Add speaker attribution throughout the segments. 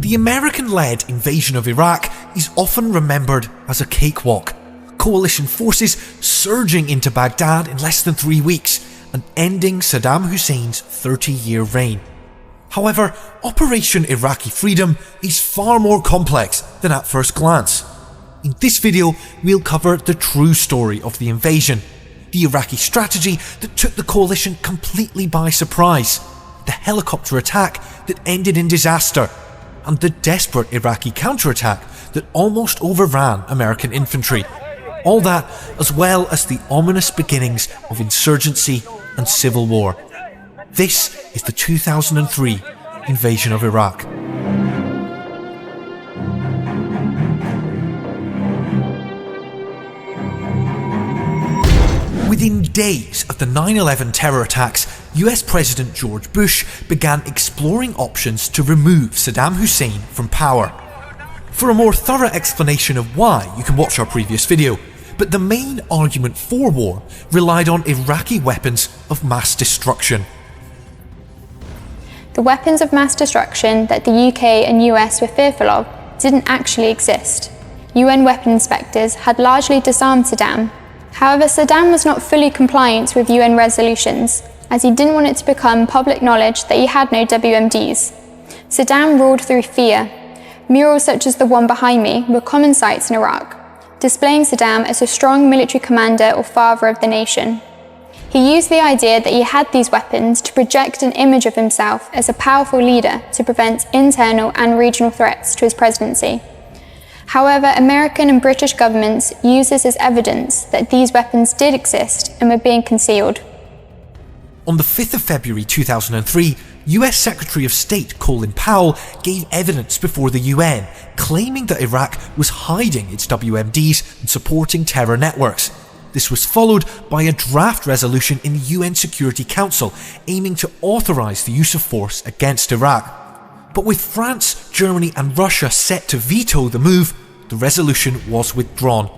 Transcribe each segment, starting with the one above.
Speaker 1: The American-led invasion of Iraq is often remembered as a cakewalk, coalition forces surging into Baghdad in less than 3 weeks and ending Saddam Hussein's 30-year reign. However, Operation Iraqi Freedom is far more complex than at first glance. In this video, we'll cover the true story of the invasion, the Iraqi strategy that took the coalition completely by surprise, the helicopter attack that ended in disaster, and the desperate Iraqi counterattack that almost overran American infantry. All that, as well as the ominous beginnings of insurgency and civil war. This is the 2003 invasion of Iraq. Within days of the 9/11 terror attacks, US President George Bush began exploring options to remove Saddam Hussein from power. For a more thorough explanation of why, you can watch our previous video, but the main argument for war relied on Iraqi weapons of mass destruction.
Speaker 2: The weapons of mass destruction that the UK and US were fearful of didn't actually exist. UN weapon inspectors had largely disarmed Saddam. However, Saddam was not fully compliant with UN resolutions, as he didn't want it to become public knowledge that he had no WMDs. Saddam ruled through fear. Murals such as the one behind me were common sights in Iraq, displaying Saddam as a strong military commander or father of the nation. He used the idea that he had these weapons to project an image of himself as a powerful leader to prevent internal and regional threats to his presidency. However, American and British governments used this as evidence that these weapons did exist and were being concealed.
Speaker 1: On the 5th of February 2003, US Secretary of State Colin Powell gave evidence before the UN, claiming that Iraq was hiding its WMDs and supporting terror networks. This was followed by a draft resolution in the UN Security Council aiming to authorise the use of force against Iraq. But with France, Germany and Russia set to veto the move, the resolution was withdrawn.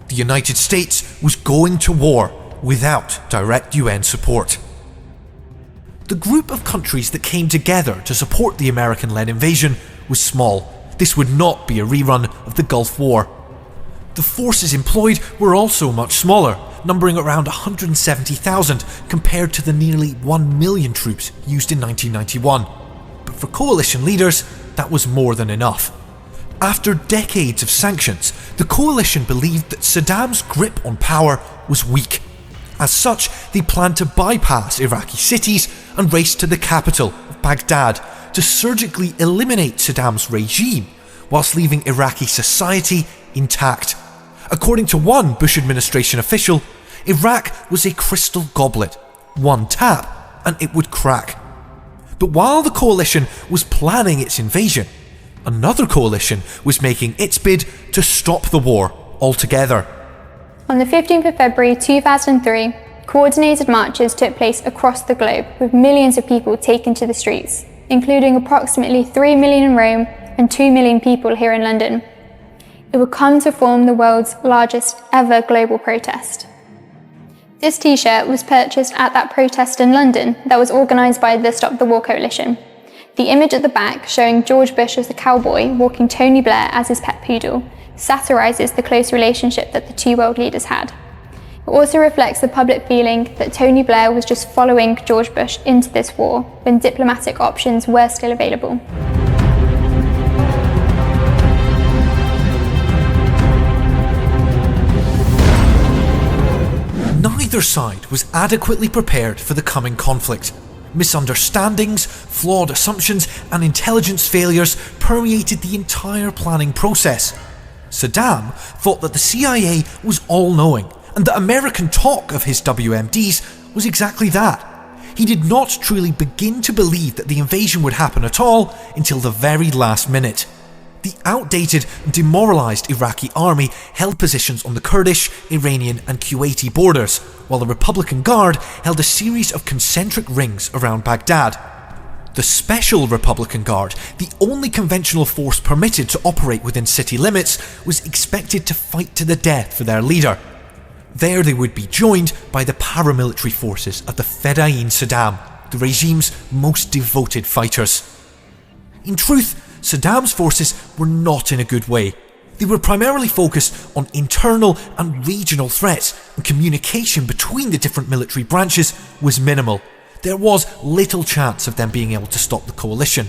Speaker 1: The United States was going to war without direct UN support. The group of countries that came together to support the American-led invasion was small. This would not be a rerun of the Gulf War. The forces employed were also much smaller, numbering around 170,000 compared to the nearly 1 million troops used in 1991. But for coalition leaders, that was more than enough. After decades of sanctions, the coalition believed that Saddam's grip on power was weak. As such, they planned to bypass Iraqi cities and race to the capital of Baghdad to surgically eliminate Saddam's regime whilst leaving Iraqi society intact. According to one Bush administration official, Iraq was a crystal goblet. One tap and it would crack. But while the coalition was planning its invasion, another coalition was making its bid to stop the war altogether.
Speaker 2: On the 15th of February 2003, coordinated marches took place across the globe with millions of people taken to the streets, including approximately 3 million in Rome and 2 million people here in London. It would come to form the world's largest ever global protest. This t-shirt was purchased at that protest in London that was organised by the Stop the War Coalition. The image at the back, showing George Bush as a cowboy walking Tony Blair as his pet poodle, satirises the close relationship that the two world leaders had. It also reflects the public feeling that Tony Blair was just following George Bush into this war when diplomatic options were still available.
Speaker 1: Neither side was adequately prepared for the coming conflict. Misunderstandings, flawed assumptions, and intelligence failures permeated the entire planning process. Saddam thought that the CIA was all-knowing, and that American talk of his WMDs was exactly that. He did not truly begin to believe that the invasion would happen at all until the very last minute. The outdated and demoralised Iraqi army held positions on the Kurdish, Iranian and Kuwaiti borders, while the Republican Guard held a series of concentric rings around Baghdad. The Special Republican Guard, the only conventional force permitted to operate within city limits, was expected to fight to the death for their leader. There they would be joined by the paramilitary forces of the Fedayeen Saddam, the regime's most devoted fighters. In truth, Saddam's forces were not in a good way. They were primarily focused on internal and regional threats, and communication between the different military branches was minimal. There was little chance of them being able to stop the coalition.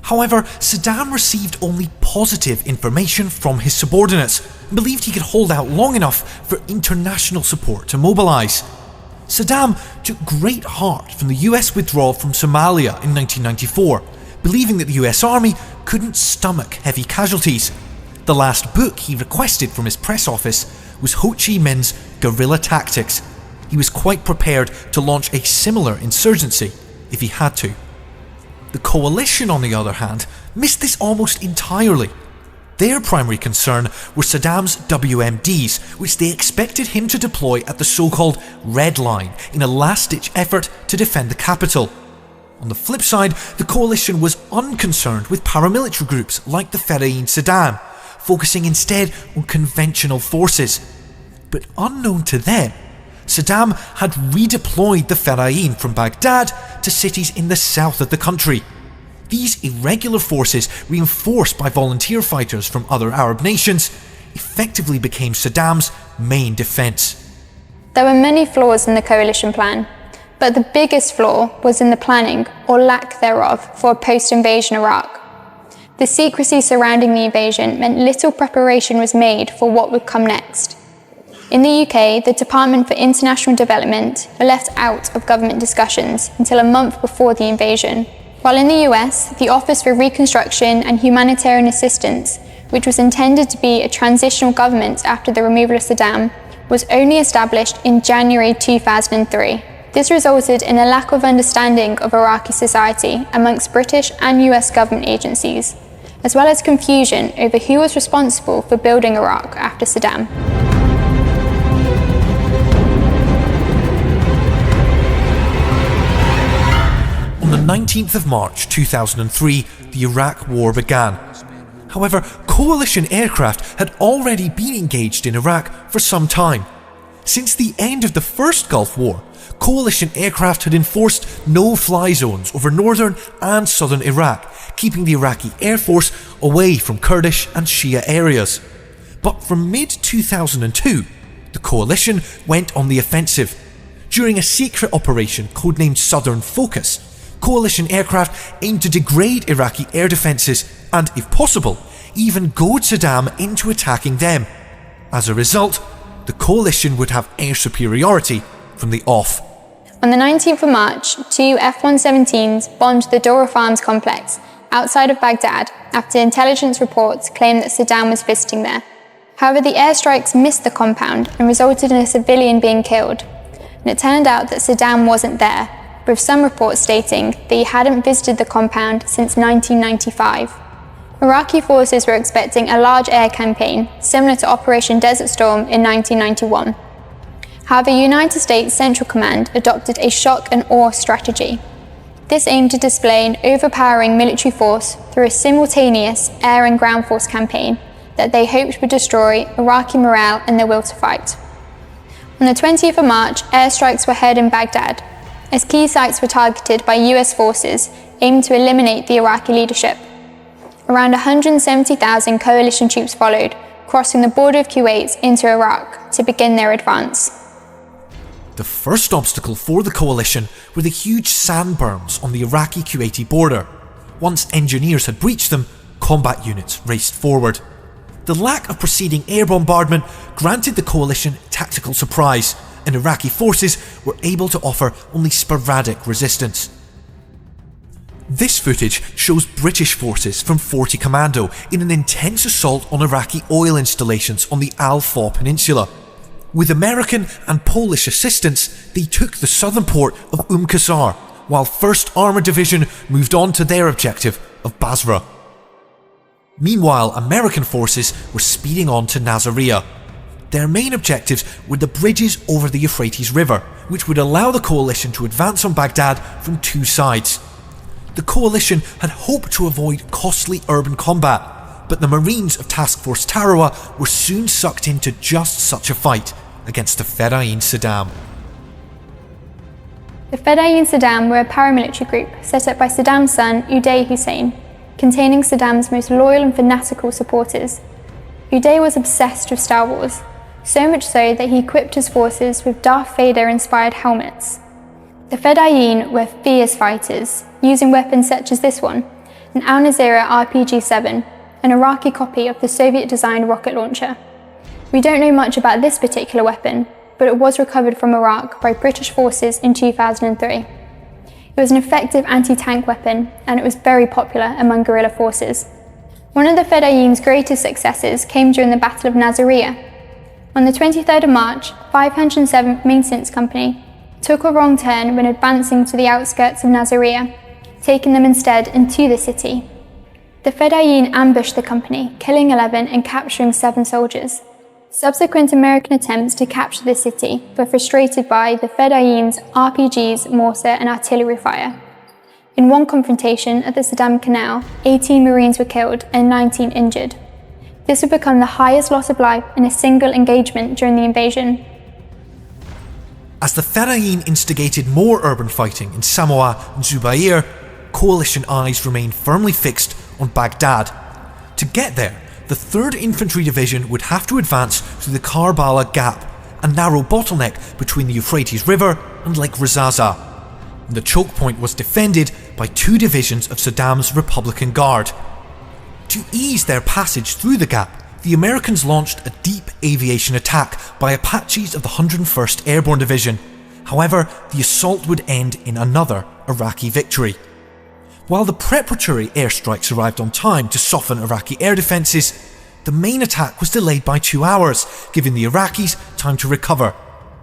Speaker 1: However, Saddam received only positive information from his subordinates and believed he could hold out long enough for international support to mobilise. Saddam took great heart from the US withdrawal from Somalia in 1994, believing that the US Army couldn't stomach heavy casualties. The last book he requested from his press office was Ho Chi Minh's Guerrilla Tactics. He was quite prepared to launch a similar insurgency if he had to. The coalition, on the other hand, missed this almost entirely. Their primary concern were Saddam's WMDs, which they expected him to deploy at the so-called Red Line in a last-ditch effort to defend the capital. On the flip side, the coalition was unconcerned with paramilitary groups like the Fedayeen Saddam, focusing instead on conventional forces. But unknown to them, Saddam had redeployed the Fedayeen from Baghdad to cities in the south of the country. These irregular forces, reinforced by volunteer fighters from other Arab nations, effectively became Saddam's main defence.
Speaker 2: There were many flaws in the coalition plan, but the biggest flaw was in the planning, or lack thereof, for a post-invasion Iraq. The secrecy surrounding the invasion meant little preparation was made for what would come next. In the UK, the Department for International Development were left out of government discussions until a month before the invasion, while in the US, the Office for Reconstruction and Humanitarian Assistance, which was intended to be a transitional government after the removal of Saddam, was only established in January 2003. This resulted in a lack of understanding of Iraqi society amongst British and US government agencies, as well as confusion over who was responsible for building Iraq after Saddam.
Speaker 1: On the 19th of March 2003, the Iraq War began. However, coalition aircraft had already been engaged in Iraq for some time. Since the end of the First Gulf War, coalition aircraft had enforced no-fly zones over northern and southern Iraq, keeping the Iraqi Air Force away from Kurdish and Shia areas. But from mid-2002, the coalition went on the offensive. During a secret operation codenamed Southern Focus, coalition aircraft aimed to degrade Iraqi air defences and, if possible, even goad Saddam into attacking them. As a result, the coalition would have air superiority from the off.
Speaker 2: On the 19th of March, two F-117s bombed the Dora Farms complex outside of Baghdad after intelligence reports claimed that Saddam was visiting there. However, the airstrikes missed the compound and resulted in a civilian being killed. And it turned out that Saddam wasn't there, with some reports stating that he hadn't visited the compound since 1995. Iraqi forces were expecting a large air campaign, similar to Operation Desert Storm in 1991. However, United States Central Command adopted a shock and awe strategy. This aimed to display an overpowering military force through a simultaneous air and ground force campaign that they hoped would destroy Iraqi morale and their will to fight. On the 20th of March, airstrikes were heard in Baghdad, as key sites were targeted by US forces aimed to eliminate the Iraqi leadership. Around 170,000 coalition troops followed, crossing the border of Kuwait into Iraq to begin their advance.
Speaker 1: The first obstacle for the coalition were the huge sand berms on the Iraqi-Kuwaiti border. Once engineers had breached them, combat units raced forward. The lack of preceding air bombardment granted the coalition tactical surprise, and Iraqi forces were able to offer only sporadic resistance. This footage shows British forces from 40 Commando in an intense assault on Iraqi oil installations on the Al Faw Peninsula. With American and Polish assistance, they took the southern port of Qasr, while 1st Armoured Division moved on to their objective of Basra. Meanwhile, American forces were speeding on to Nasiriyah. Their main objectives were the bridges over the Euphrates River, which would allow the coalition to advance on Baghdad from two sides. The coalition had hoped to avoid costly urban combat, but the Marines of Task Force Tarawa were soon sucked into just such a fight against the Fedayeen Saddam.
Speaker 2: The Fedayeen Saddam were a paramilitary group set up by Saddam's son Uday Hussein. containing Saddam's most loyal and fanatical supporters. Uday was obsessed with Star Wars, so much so that he equipped his forces with Darth Vader-inspired helmets. The Fedayeen were fierce fighters, using weapons such as this one, an Al Nizira RPG-7, an Iraqi copy of the Soviet-designed rocket launcher. We don't know much about this particular weapon, but it was recovered from Iraq by British forces in 2003. It was an effective anti-tank weapon, and it was very popular among guerrilla forces. One of the Fedayeen's greatest successes came during the Battle of Nasiriyah. On the 23rd of March, 507th Maintenance Company took a wrong turn when advancing to the outskirts of Nasiriyah, taking them instead into the city. The Fedayeen ambushed the company, killing 11 and capturing 7 soldiers. Subsequent American attempts to capture the city were frustrated by the Fedayeen's RPGs, mortar and artillery fire. In one confrontation at the Saddam Canal, 18 Marines were killed and 19 injured. This would become the highest loss of life in a single engagement during the invasion.
Speaker 1: As the Fedayeen instigated more urban fighting in Samoa and Zubair, coalition eyes remained firmly fixed on Baghdad. To get there, the 3rd Infantry Division would have to advance through the Karbala Gap, a narrow bottleneck between the Euphrates River and Lake Razaza. The choke point was defended by 2 divisions of Saddam's Republican Guard. To ease their passage through the gap, the Americans launched a deep aviation attack by Apaches of the 101st Airborne Division. However, the assault would end in another Iraqi victory. While the preparatory airstrikes arrived on time to soften Iraqi air defences, the main attack was delayed by 2 hours, giving the Iraqis time to recover.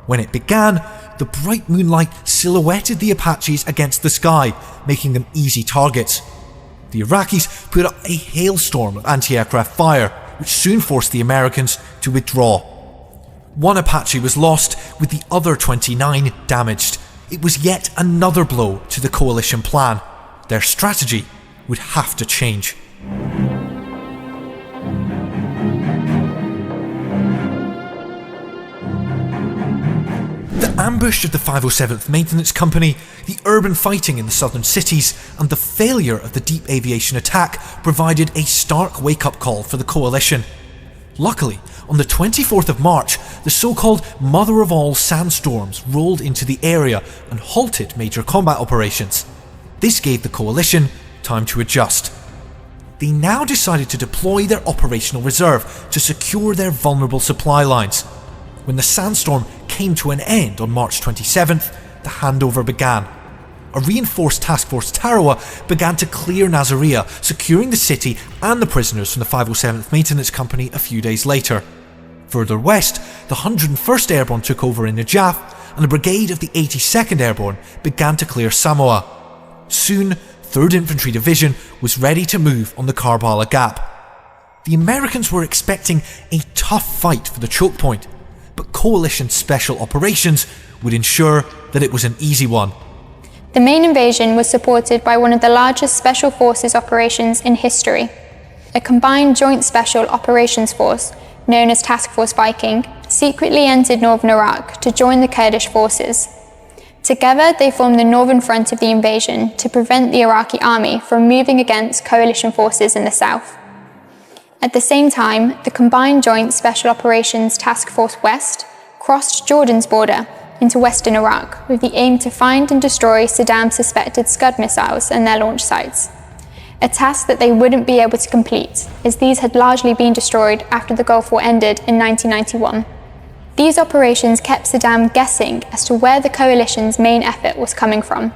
Speaker 1: When it began, the bright moonlight silhouetted the Apaches against the sky, making them easy targets. The Iraqis put up a hailstorm of anti-aircraft fire, which soon forced the Americans to withdraw. 1 Apache was lost, with the other 29 damaged. It was yet another blow to the coalition plan. Their strategy would have to change. The ambush of the 507th Maintenance Company, the urban fighting in the southern cities, and the failure of the deep aviation attack provided a stark wake-up call for the coalition. Luckily, on the 24th of March, the so-called mother of all sandstorms rolled into the area and halted major combat operations. This gave the coalition time to adjust. They now decided to deploy their operational reserve to secure their vulnerable supply lines. When the sandstorm came to an end on March 27th, the handover began. A reinforced Task Force Tarawa began to clear Nasiriyah, securing the city and the prisoners from the 507th Maintenance Company a few days later. Further west, the 101st Airborne took over in Najaf, and a brigade of the 82nd Airborne began to clear Samoa. Soon, 3rd Infantry Division was ready to move on the Karbala Gap. The Americans were expecting a tough fight for the choke point, but coalition special operations would ensure that it was an easy one.
Speaker 2: The main invasion was supported by one of the largest special forces operations in history. A combined Joint Special Operations Force, known as Task Force Viking, secretly entered northern Iraq to join the Kurdish forces. Together, they formed the northern front of the invasion to prevent the Iraqi army from moving against coalition forces in the south. At the same time, the combined Joint Special Operations Task Force West crossed Jordan's border into western Iraq with the aim to find and destroy Saddam's suspected Scud missiles and their launch sites. A task that they wouldn't be able to complete, as these had largely been destroyed after the Gulf War ended in 1991. These operations kept Saddam guessing as to where the coalition's main effort was coming from.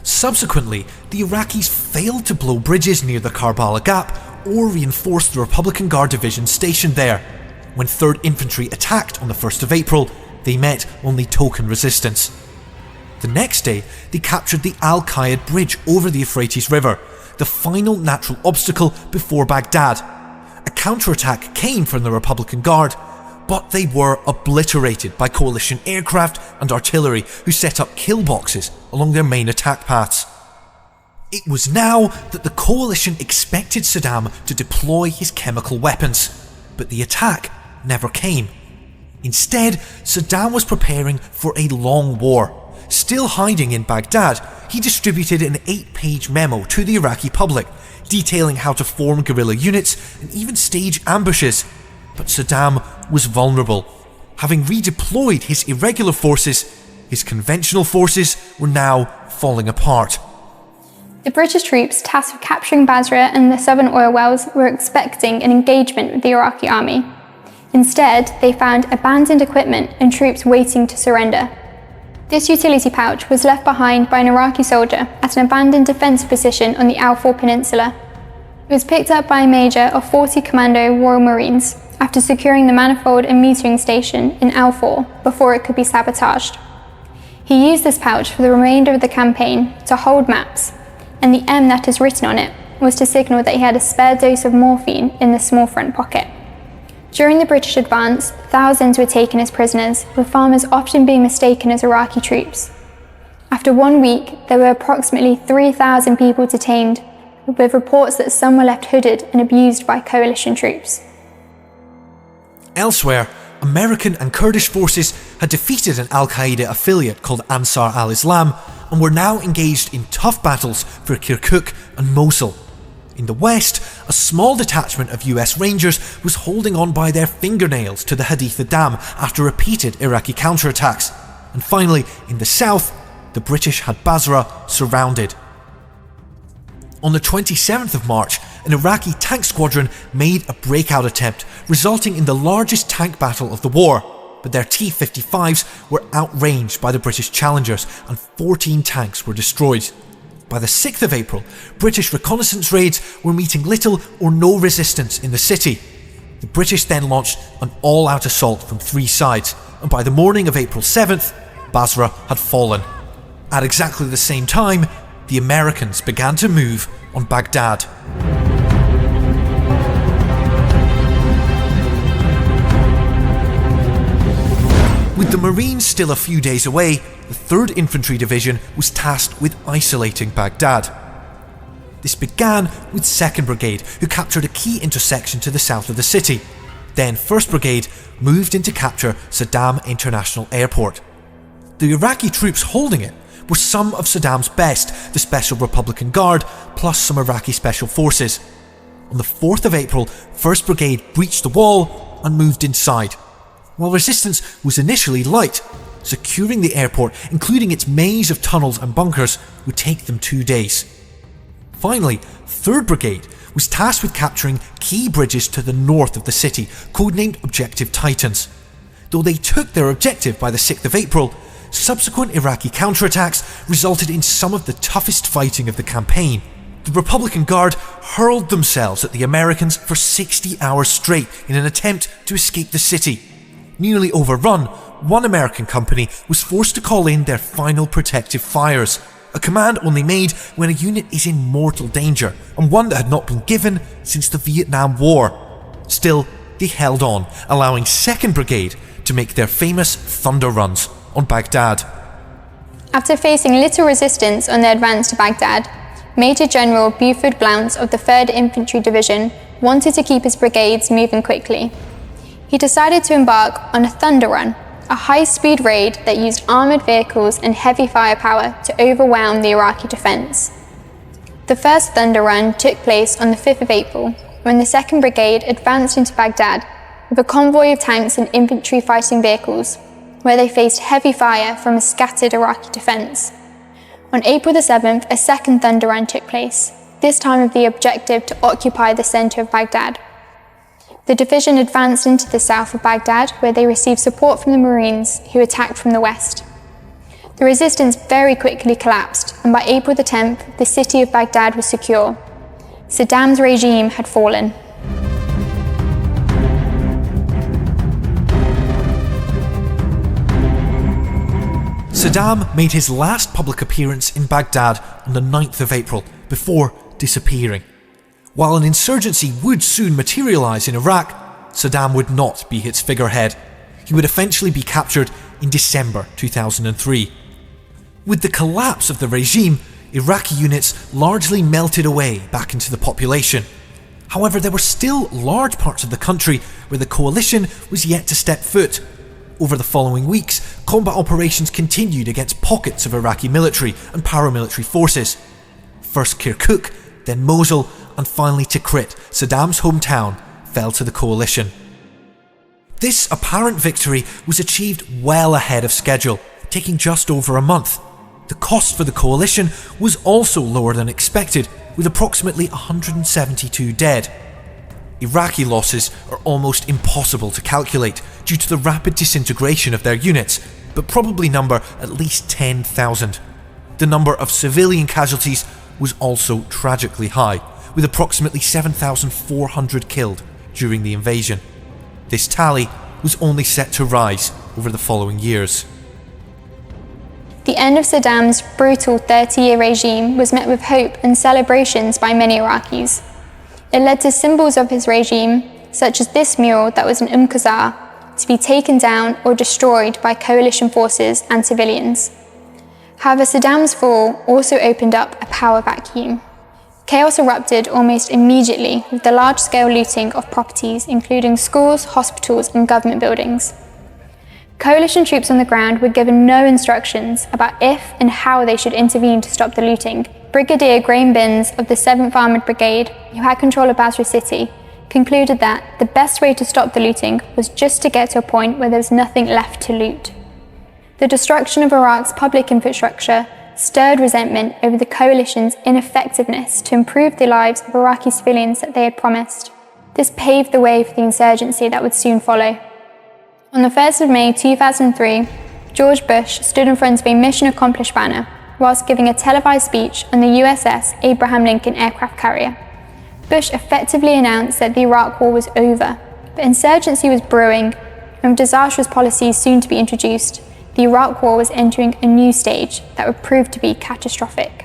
Speaker 1: Subsequently, the Iraqis failed to blow bridges near the Karbala Gap or reinforce the Republican Guard division stationed there. When 3rd Infantry attacked on the 1st of April, they met only token resistance. The next day, they captured the Al-Qaeda Bridge over the Euphrates River, the final natural obstacle before Baghdad. A counterattack came from the Republican Guard, but they were obliterated by coalition aircraft and artillery who set up kill boxes along their main attack paths. It was now that the coalition expected Saddam to deploy his chemical weapons, but the attack never came. Instead, Saddam was preparing for a long war, still hiding in Baghdad, he distributed an 8-page memo to the Iraqi public, detailing how to form guerrilla units and even stage ambushes. But Saddam was vulnerable. Having redeployed his irregular forces, his conventional forces were now falling apart.
Speaker 2: The British troops tasked with capturing Basra and the southern oil wells were expecting an engagement with the Iraqi army. Instead, they found abandoned equipment and troops waiting to surrender. This utility pouch was left behind by an Iraqi soldier at an abandoned defence position on the Al-Faw Peninsula. It was picked up by a major of 40 Commando Royal Marines after securing the manifold and metering station in Al-Faw before it could be sabotaged. He used this pouch for the remainder of the campaign to hold maps, and the M that is written on it was to signal that he had a spare dose of morphine in the small front pocket. During the British advance, thousands were taken as prisoners, with farmers often being mistaken as Iraqi troops. After 1 week, there were approximately 3,000 people detained, with reports that some were left hooded and abused by coalition troops.
Speaker 1: Elsewhere, American and Kurdish forces had defeated an al-Qaeda affiliate called Ansar al-Islam and were now engaged in tough battles for Kirkuk and Mosul. In the west, a small detachment of US Rangers was holding on by their fingernails to the Haditha Dam after repeated Iraqi counterattacks. And finally, in the south, the British had Basra surrounded. On the 27th of March, an Iraqi tank squadron made a breakout attempt, resulting in the largest tank battle of the war, but their T-55s were outranged by the British challengers and 14 tanks were destroyed. By the 6th of April, British reconnaissance raids were meeting little or no resistance in the city. The British then launched an all-out assault from 3 sides, and by the morning of April 7th, Basra had fallen. At exactly the same time, the Americans began to move on Baghdad. With the Marines still a few days away, the 3rd Infantry Division was tasked with isolating Baghdad. This began with 2nd Brigade, who captured a key intersection to the south of the city. Then 1st Brigade moved in to capture Saddam International Airport. The Iraqi troops holding it were some of Saddam's best, the Special Republican Guard, plus some Iraqi Special Forces. On the 4th of April, 1st Brigade breached the wall and moved inside. While resistance was initially light, securing the airport, including its maze of tunnels and bunkers, would take them 2 days. Finally, 3rd Brigade was tasked with capturing key bridges to the north of the city, codenamed Objective Titans. Though they took their objective by the 6th of April, subsequent Iraqi counterattacks resulted in some of the toughest fighting of the campaign. The Republican Guard hurled themselves at the Americans for 60 hours straight in an attempt to escape the city. Nearly overrun, one American company was forced to call in their final protective fires, a command only made when a unit is in mortal danger, and one that had not been given since the Vietnam War. Still, they held on, allowing 2nd Brigade to make their famous thunder runs on Baghdad.
Speaker 2: After facing little resistance on their advance to Baghdad, Major General Buford Blount of the 3rd Infantry Division wanted to keep his brigades moving quickly. He decided to embark on a thunder run, a high-speed raid that used armoured vehicles and heavy firepower to overwhelm the Iraqi defence. The first thunder run took place on the 5th of April, when the 2nd Brigade advanced into Baghdad with a convoy of tanks and infantry fighting vehicles, where they faced heavy fire from a scattered Iraqi defence. On April the 7th, a second thunder run took place, this time with the objective to occupy the centre of Baghdad. The division advanced into the south of Baghdad, where they received support from the Marines, who attacked from the west. The resistance very quickly collapsed, and by April the 10th, the city of Baghdad was secure. Saddam's regime had fallen.
Speaker 1: Saddam made his last public appearance in Baghdad on the 9th of April, before disappearing. While an insurgency would soon materialise in Iraq, Saddam would not be its figurehead. He would eventually be captured in December 2003. With the collapse of the regime, Iraqi units largely melted away back into the population. However, there were still large parts of the country where the coalition was yet to step foot. Over the following weeks, combat operations continued against pockets of Iraqi military and paramilitary forces. First Kirkuk, then Mosul, and finally Tikrit, Saddam's hometown, fell to the coalition. This apparent victory was achieved well ahead of schedule, taking just over a month. The cost for the coalition was also lower than expected, with approximately 172 dead. Iraqi losses are almost impossible to calculate due to the rapid disintegration of their units, but probably number at least 10,000. The number of civilian casualties was also tragically high, with approximately 7,400 killed during the invasion. This tally was only set to rise over the following years.
Speaker 2: The end of Saddam's brutal 30-year regime was met with hope and celebrations by many Iraqis. It led to symbols of his regime, such as this mural that was in Qasr, to be taken down or destroyed by coalition forces and civilians. However, Saddam's fall also opened up a power vacuum. Chaos erupted almost immediately with the large-scale looting of properties including schools, hospitals and government buildings. Coalition troops on the ground were given no instructions about if and how they should intervene to stop the looting. Brigadier Graham Binns of the 7th Armoured Brigade, who had control of Basra City, concluded that the best way to stop the looting was just to get to a point where there was nothing left to loot. The destruction of Iraq's public infrastructure stirred resentment over the coalition's ineffectiveness to improve the lives of Iraqi civilians that they had promised. This paved the way for the insurgency that would soon follow. On the 1st of May 2003, George Bush stood in front of a mission accomplished banner whilst giving a televised speech on the USS Abraham Lincoln aircraft carrier. Bush effectively announced that the Iraq War was over, but insurgency was brewing, and with disastrous policies soon to be introduced, the Iraq War was entering a new stage that would prove to be catastrophic.